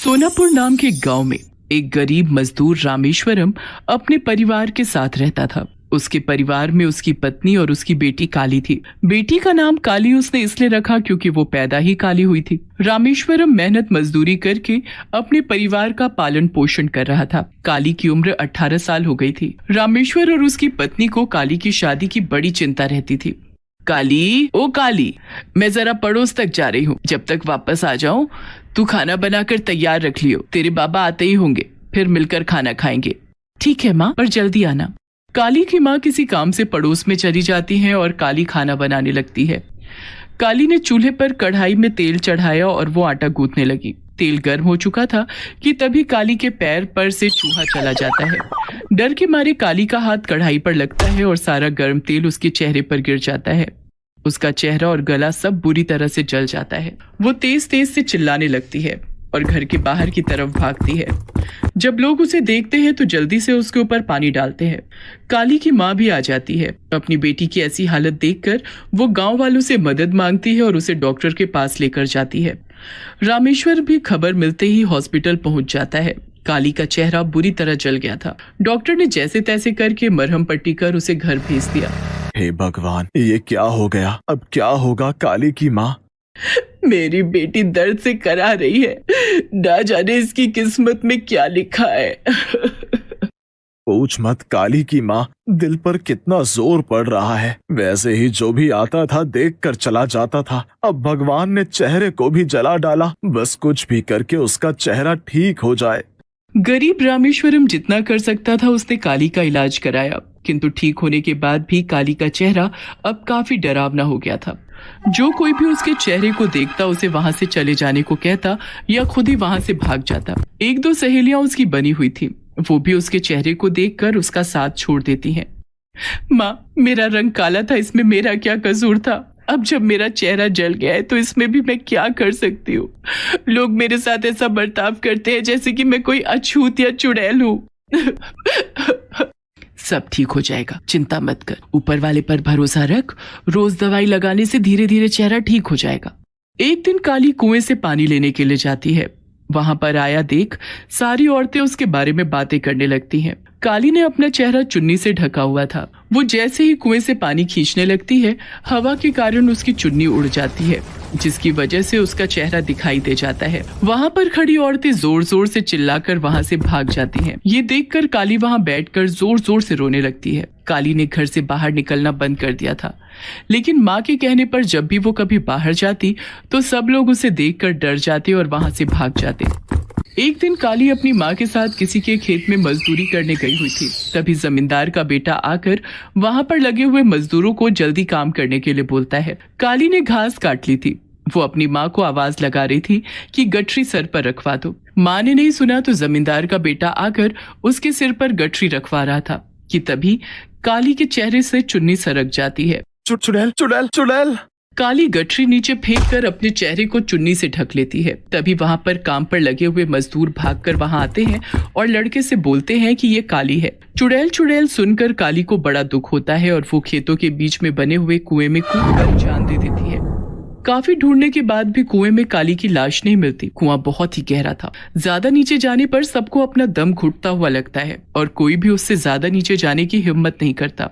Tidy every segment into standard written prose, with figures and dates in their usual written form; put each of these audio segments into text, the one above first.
सोनापुर नाम के गांव में एक गरीब मजदूर रामेश्वरम अपने परिवार के साथ रहता था। उसके परिवार में उसकी पत्नी और उसकी बेटी काली थी। बेटी का नाम काली उसने इसलिए रखा क्योंकि वो पैदा ही काली हुई थी। रामेश्वरम मेहनत मजदूरी करके अपने परिवार का पालन पोषण कर रहा था। काली की उम्र 18 साल हो गई थी। रामेश्वर और उसकी पत्नी को काली की शादी की बड़ी चिंता रहती थी। काली, ओ काली, मैं जरा पड़ोस तक जा रही हूँ। जब तक वापस आ जाऊं तू खाना बनाकर तैयार रख लियो। तेरे बाबा आते ही होंगे, फिर मिलकर खाना खाएंगे। ठीक है माँ, पर जल्दी आना। काली की माँ किसी काम से पड़ोस में चली जाती है और काली खाना बनाने लगती है। काली ने चूल्हे पर कढ़ाई में तेल चढ़ाया और वो आटा गूंथने लगी। तेल गर्म हो चुका था कि तभी काली के पैर पर से चूहा चला जाता है। डर के मारे काली का हाथ कढ़ाई पर लगता है और सारा गर्म तेल उसके चेहरे पर गिर जाता है। उसका चेहरा और गला सब बुरी तरह से जल जाता है। वो तेज तेज से चिल्लाने लगती है और घर के बाहर की तरफ भागती है। जब लोग उसे देखते हैं तो जल्दी से उसके ऊपर पानी डालते हैं। काली की माँ भी आ जाती है। अपनी बेटी की ऐसी हालत देखकर वो गांव वालों से मदद मांगती है और उसे डॉक्टर के पास लेकर जाती है। रामेश्वर भी खबर मिलते ही हॉस्पिटल पहुंच जाता है। काली का चेहरा बुरी तरह जल गया था। डॉक्टर ने जैसे तैसे करके मरहम पट्टी कर उसे घर भेज दिया। हे भगवान, ये क्या हो गया? अब क्या होगा काली की माँ? मेरी बेटी दर्द से करा रही है। ना जाने इसकी किस्मत में क्या लिखा है। पूछ मत काली की माँ, दिल पर कितना जोर पड़ रहा है। वैसे ही जो भी आता था देख कर चला जाता था। अब भगवान ने चेहरे को भी जला डाला। बस कुछ भी करके उसका चेहरा ठीक हो जाए। गरीब रामेश्वरम जितना कर सकता था उसने काली का इलाज कराया, किंतु ठीक होने के बाद भी काली का चेहरा अब काफी डरावना हो गया था। जो कोई भी उसके चेहरे को देखता उसे वहां से चले जाने को कहता या खुद ही वहां से भाग जाता। एक दो सहेलियां उसकी बनी हुई थी, वो भी उसके चेहरे को देखकर उसका साथ छोड़ देती हैं। माँ, मेरा रंग काला था, इसमें मेरा क्या कसूर था? अब जब मेरा चेहरा जल गया है तो इसमें भी मैं क्या कर सकती हूँ? लोग मेरे साथ ऐसा बर्ताव करते हैं जैसे कि मैं कोई अछूत या चुड़ैल हूँ। सब ठीक हो जाएगा, चिंता मत कर। ऊपर वाले पर भरोसा रख। रोज दवाई लगाने से धीरे धीरे चेहरा ठीक हो जाएगा। एक दिन काली कुएं से पानी लेने के लिए जाती है। वहां पर आया देख सारी औरतें उसके बारे में बातें करने लगती हैं। काली ने अपना चेहरा चुन्नी से ढका हुआ था। वो जैसे ही कुएं से पानी खींचने लगती है, हवा के कारण उसकी चुन्नी उड़ जाती है, जिसकी वजह से उसका चेहरा दिखाई दे जाता है। वहां पर खड़ी औरतें जोर जोर से चिल्लाकर वहां से भाग जाती हैं। ये देखकर काली वहां बैठकर जोर जोर से रोने लगती है। काली ने घर से बाहर निकलना बंद कर दिया था, लेकिन माँ के कहने पर जब भी वो कभी बाहर जाती तो सब लोग उसे देखकर डर जाते और वहां से भाग जाते। एक दिन काली अपनी माँ के साथ किसी के खेत में मजदूरी करने गई हुई थी। तभी जमींदार का बेटा आकर वहां पर लगे हुए मजदूरों को जल्दी काम करने के लिए बोलता है। काली ने घास काट ली थी। वो अपनी माँ को आवाज लगा रही थी कि गठरी सर पर रखवा दो। माँ ने नहीं सुना तो जमींदार का बेटा आकर उसके सिर पर गठरी रखवा रहा था कि तभी काली के चेहरे से चुन्नी सरक जाती है। चुड़ैल चुड़ैल चुड़ैल। काली गठरी नीचे फेंककर अपने चेहरे को चुन्नी से ढक लेती है। तभी वहां पर काम पर लगे हुए मजदूर भागकर वहां आते हैं और लड़के से बोलते हैं कि ये काली है। चुड़ैल चुड़ैल सुनकर काली को बड़ा दुख होता है और वो खेतों के बीच में बने हुए कुएं में कूदकर जान दे देती है। काफी ढूंढने के बाद भी कुएं में काली की लाश नहीं मिलती। कुआं बहुत ही गहरा था। ज्यादा नीचे जाने पर सबको अपना दम घुटता हुआ लगता है और कोई भी उससे ज्यादा नीचे जाने की हिम्मत नहीं करता।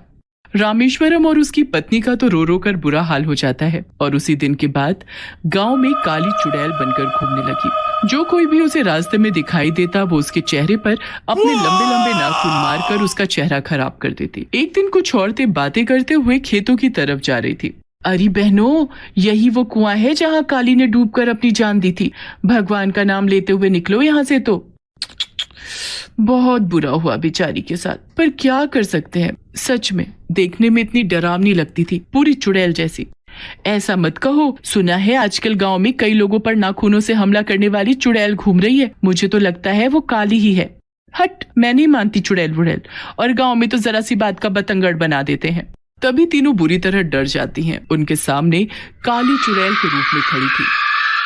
रामेश्वरम और उसकी पत्नी का तो रो रो कर बुरा हाल हो जाता है और उसी दिन के बाद गांव में काली चुड़ैल बनकर घूमने लगी। जो कोई भी उसे रास्ते में दिखाई देता वो उसके चेहरे पर अपने लंबे लंबे नाखून मारकर उसका चेहरा खराब कर देती। एक दिन कुछ औरतें बातें करते हुए खेतों की तरफ जा रही थी। अरे बहनों, यही वो कुआं है जहाँ काली ने डूबकर अपनी जान दी थी। भगवान का नाम लेते हुए निकलो यहाँ से। तो बहुत बुरा हुआ बेचारी के साथ, पर क्या कर सकते हैं। सच में देखने में इतनी डरावनी लगती थी, पूरी चुड़ैल जैसी। ऐसा मत कहो, सुना है आजकल गांव में कई लोगों पर नाखूनों से हमला करने वाली चुड़ैल घूम रही है। मुझे तो लगता है वो काली ही है। हट, मैं नहीं मानती चुड़ैल वुड़ैल, और गांव में तो जरा सी बात का बतंगड़ बना देते हैं। तभी तीनों बुरी तरह डर जाती हैं। उनके सामने काली चुड़ैल के रूप में खड़ी थी।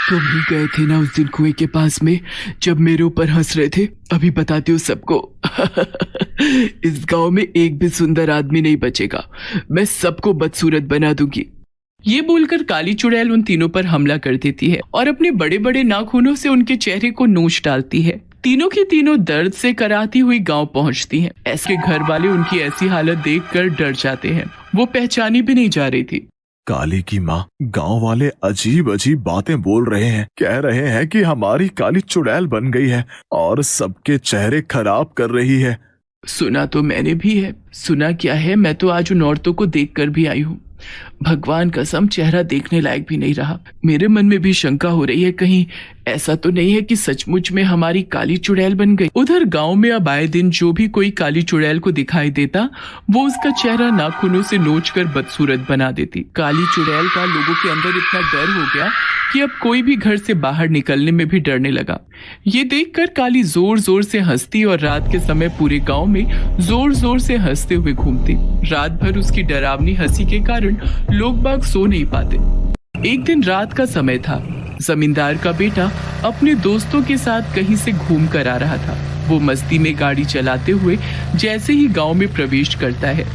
तुम ही गए थे ना उस दिन कुएं के पास में जब मेरे ऊपर हंस रहे थे? अभी बताती हूँ सबको। इस गांव में एक भी सुंदर आदमी नहीं बचेगा। मैं सबको बदसूरत बना दूंगी। ये बोलकर काली चुड़ैल उन तीनों पर हमला कर देती है और अपने बड़े बड़े नाखूनों से उनके चेहरे को नोच डालती है। तीनों की तीनों दर्द से कराहती हुई गांव पहुंचती हैं। ऐसे घर वाले उनकी ऐसी हालत देखकर डर जाते हैं। वो पहचानी भी नहीं जा रही थी। काली की माँ, गांव वाले अजीब अजीब बातें बोल रहे हैं। कह रहे हैं कि हमारी काली चुड़ैल बन गई है और सबके चेहरे खराब कर रही है। सुना तो मैंने भी है। सुना क्या है, मैं तो आज उन औरतों को देखकर भी आई हूँ। भगवान कसम, चेहरा देखने लायक भी नहीं रहा। मेरे मन में भी शंका हो रही है, कहीं ऐसा तो नहीं है कि सचमुच में हमारी काली चुड़ैल बन गई। उधर गांव में अब आए दिन जो भी कोई काली चुड़ैल को दिखाई देता, वो उसका चेहरा नाखूनों से नोचकर बदसूरत बना देती। काली चुड़ैल का लोगों के अंदर इतना डर हो गया कि अब कोई भी घर से बाहर निकलने में भी डरने लगा। ये देखकर काली जोर जोर से हंसती और रात के समय पूरे गांव में जोर जोर से हंसते हुए घूमती। रात भर उसकी डरावनी हंसी के कारण लोग बाग सो नहीं पाते। एक दिन रात का समय था। जमींदार का बेटा अपने दोस्तों के साथ कहीं से घूम कर आ रहा था। वो मस्ती में गाड़ी चलाते हुए जैसे ही गांव में प्रवेश करता है,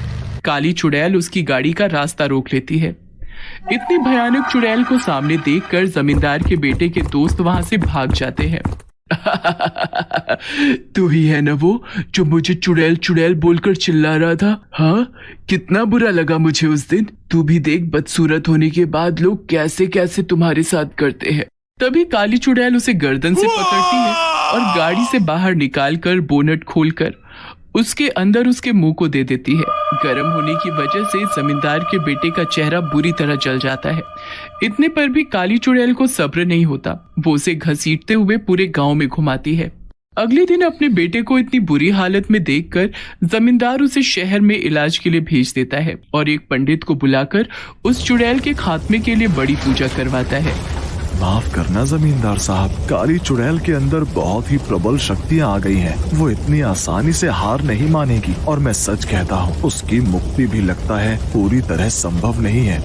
काली चुड़ैल उसकी गाड़ी का रास्ता रोक लेती है। इतनी भयानक चुड़ैल को सामने देखकर जमींदार के बेटे के दोस्त वहां से भाग जाते हैं। तू ही है ना वो जो मुझे चुड़ैल चुड़ैल बोलकर चिल्ला रहा था? हाँ, कितना बुरा लगा मुझे उस दिन। तू भी देख, बदसूरत होने के बाद लोग कैसे कैसे तुम्हारे साथ करते हैं। तभी काली चुड़ैल उसे गर्दन से पकड़ती है और गाड़ी से बाहर निकालकर बोनट खोलकर उसके अंदर उसके मुंह को दे देती है। गर्म होने की वजह से जमींदार के बेटे का चेहरा बुरी तरह जल जाता है। इतने पर भी काली चुड़ैल को सब्र नहीं होता। वो उसे घसीटते हुए पूरे गांव में घुमाती है। अगले दिन अपने बेटे को इतनी बुरी हालत में देखकर जमींदार उसे शहर में इलाज के लिए भेज देता है और एक पंडित को बुलाकर उस चुड़ैल के खात्मे के लिए बड़ी पूजा करवाता है। माफ करना जमींदार साहब, काली चुड़ैल के अंदर बहुत ही प्रबल शक्तियाँ आ गई हैं। वो इतनी आसानी से हार नहीं मानेगी और मैं सच कहता हूँ, उसकी मुक्ति भी लगता है पूरी तरह संभव नहीं है।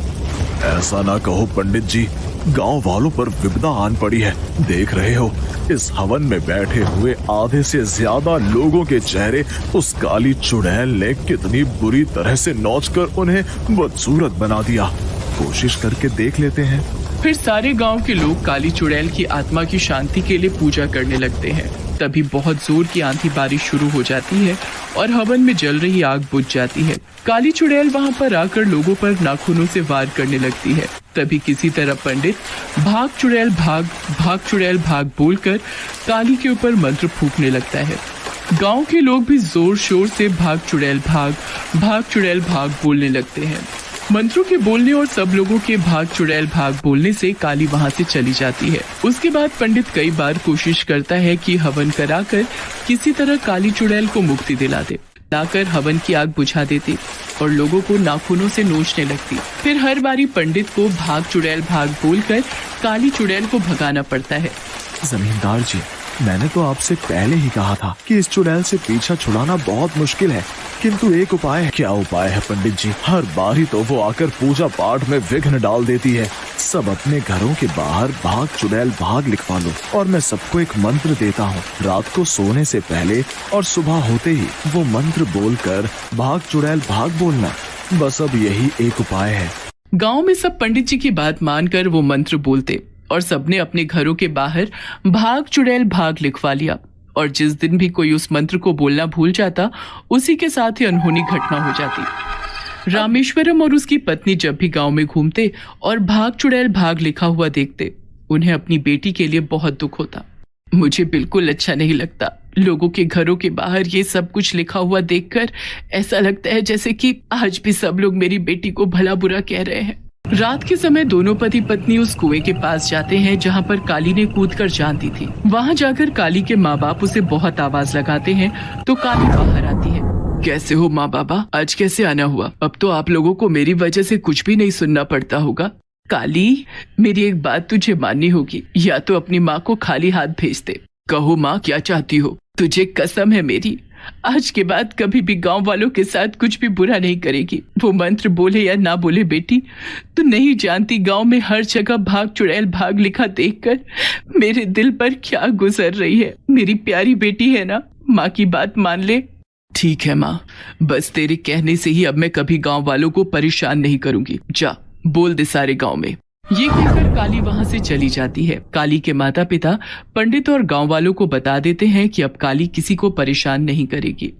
ऐसा ना कहो पंडित जी, गांव वालों पर विपदा आन पड़ी है। देख रहे हो, इस हवन में बैठे हुए आधे से ज्यादा लोगों के चेहरे उस काली चुड़ैल ने कितनी बुरी तरह से नोचकर उन्हें बदसूरत बना दिया। कोशिश करके देख लेते हैं। फिर सारे गांव के लोग काली चुड़ैल की आत्मा की शांति के लिए पूजा करने लगते हैं। तभी बहुत जोर की आंधी बारिश शुरू हो जाती है और हवन में जल रही आग बुझ जाती है। काली चुड़ैल वहां पर आकर लोगों पर नाखूनों से वार करने लगती है। तभी किसी तरह पंडित भाग चुड़ैल भाग बोलकर काली के ऊपर मंत्र फूंकने लगता है। गांव के लोग भी जोर शोर से भाग चुड़ैल भाग बोलने लगते हैं। मंत्रों के बोलने और सब लोगों के भाग चुड़ैल भाग बोलने से काली वहां से चली जाती है। उसके बाद पंडित कई बार कोशिश करता है कि हवन कराकर किसी तरह काली चुड़ैल को मुक्ति दिला दे। लाकर हवन की आग बुझा देती और लोगों को नाखूनों से नोचने लगती। फिर हर बारी पंडित को भाग चुड़ैल भाग बोलकर काली चुड़ैल को भगाना पड़ता है। जमींदार जी, मैंने तो आपसे पहले ही कहा था कि इस चुड़ैल से पीछा छुड़ाना बहुत मुश्किल है, किंतु एक उपाय है। क्या उपाय है पंडित जी? हर बारी तो वो आकर पूजा पाठ में विघ्न डाल देती है। सब अपने घरों के बाहर भाग चुड़ैल भाग लिखवा लो और मैं सबको एक मंत्र देता हूँ। रात को सोने से पहले और सुबह होते ही वो मंत्र बोलकर भाग चुड़ैल भाग बोलना। बस अब यही एक उपाय है। गाँव में सब पंडित जी की बात मानकर वो मंत्र बोलते और सबने अपने घरों के बाहर भाग चुड़ैल भाग लिखवा लिया। और जिस दिन भी कोई उस मंत्र को बोलना भूल जाता, उसी के साथ ही अनहोनी घटना हो जाती। रामेश्वरम और उसकी पत्नी जब भी गांव में घूमते और भाग चुड़ैल भाग लिखा हुआ देखते, उन्हें अपनी बेटी के लिए बहुत दुख होता। मुझे बिल्कुल अच्छा नहीं लगता। लोगों के घरों के बाहर ये सब कुछ लिखा हुआ देखकर ऐसा लगता है जैसे कि आज भी सब लोग मेरी बेटी को भला बुरा कह रहे हैं। रात के समय दोनों पति पत्नी उस कुएं के पास जाते हैं जहां पर काली ने कूदकर जान दी थी। वहां जाकर काली के माँ बाप उसे बहुत आवाज लगाते हैं तो काली बाहर आती है। कैसे हो माँ बाबा, आज कैसे आना हुआ? अब तो आप लोगों को मेरी वजह से कुछ भी नहीं सुनना पड़ता होगा। काली, मेरी एक बात तुझे माननी होगी, या तो अपनी माँ को खाली हाथ भेज दे। कहो माँ, क्या चाहती हो? तुझे कसम है मेरी, आज के बाद कभी भी गांव वालों के साथ कुछ भी बुरा नहीं करेगी। वो मंत्र बोले या ना बोले बेटी, तू नहीं जानती गांव में हर जगह भाग चुड़ैल भाग लिखा देखकर मेरे दिल पर क्या गुजर रही है। मेरी प्यारी बेटी है ना, माँ की बात मान ले। ठीक है माँ, बस तेरे कहने से ही अब मैं कभी गांव वालों को परेशान नहीं करूंगी। जा, बोल दे सारे गांव में। ये कहकर काली वहां से चली जाती है। काली के माता पिता पंडित और गांव वालों को बता देते हैं कि अब काली किसी को परेशान नहीं करेगी।